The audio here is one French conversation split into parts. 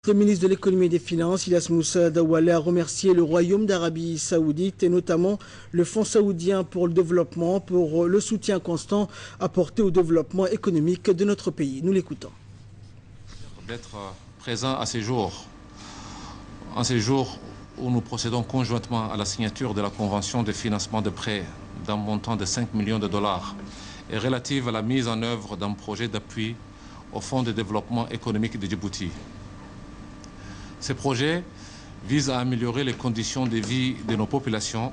Le ministre de l'économie et des finances, Ilyas Moussa Daoualé, a remercié le Royaume d'Arabie Saoudite et notamment le Fonds saoudien pour le développement pour le soutien constant apporté au développement économique de notre pays. Nous l'écoutons. D'être présent à ces jours, en ces jours où nous procédons conjointement à la signature de la convention de financement de prêts d'un montant de 5 millions de dollars et relative à la mise en œuvre d'un projet d'appui au Fonds de développement économique de Djibouti. Ces projets visent à améliorer les conditions de vie de nos populations,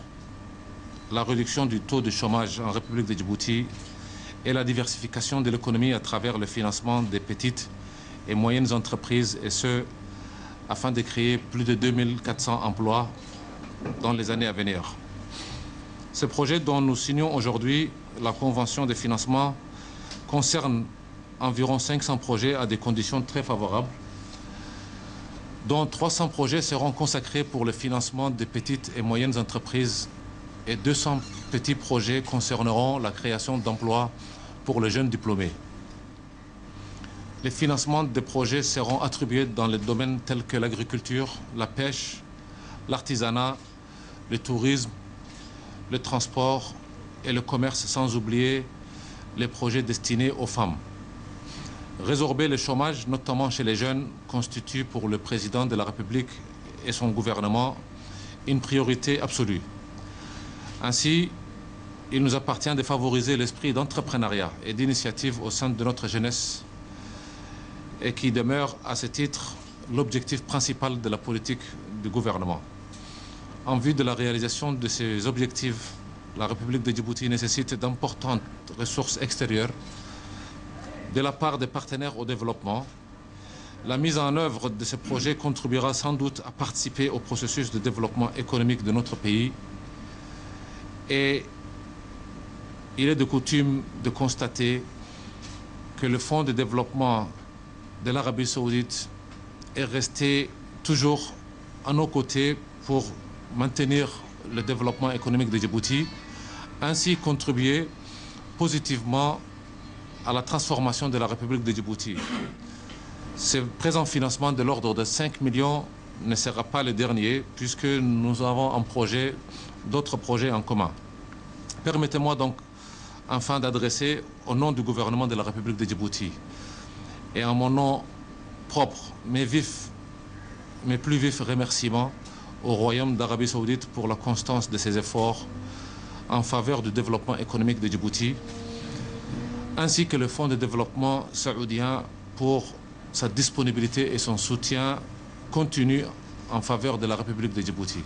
la réduction du taux de chômage en République de Djibouti et la diversification de l'économie à travers le financement des petites et moyennes entreprises, et ce, afin de créer plus de 2400 emplois dans les années à venir. Ce projet dont nous signons aujourd'hui la convention de financement concerne environ 500 projets à des conditions très favorables, dont 300 projets seront consacrés pour le financement des petites et moyennes entreprises et 200 petits projets concerneront la création d'emplois pour les jeunes diplômés. Les financements des projets seront attribués dans les domaines tels que l'agriculture, la pêche, l'artisanat, le tourisme, le transport et le commerce, sans oublier les projets destinés aux femmes. Résorber le chômage, notamment chez les jeunes, constitue pour le président de la République et son gouvernement une priorité absolue. Ainsi, il nous appartient de favoriser l'esprit d'entrepreneuriat et d'initiative au sein de notre jeunesse, et qui demeure à ce titre l'objectif principal de la politique du gouvernement. En vue de la réalisation de ces objectifs, la République de Djibouti nécessite d'importantes ressources extérieures de la part des partenaires au développement. La mise en œuvre de ces projets contribuera sans doute à participer au processus de développement économique de notre pays. Et il est de coutume de constater que le Fonds de développement de l'Arabie Saoudite est resté toujours à nos côtés pour maintenir le développement économique de Djibouti, ainsi contribuer positivement à la transformation de la République de Djibouti. Ce présent financement de l'ordre de 5 millions ne sera pas le dernier, puisque nous avons d'autres projets en commun. Permettez-moi donc enfin d'adresser au nom du gouvernement de la République de Djibouti et en mon nom propre mes plus vifs remerciements au Royaume d'Arabie Saoudite pour la constance de ses efforts en faveur du développement économique de Djibouti, ainsi que le Fonds de développement saoudien pour sa disponibilité et son soutien continu en faveur de la République de Djibouti.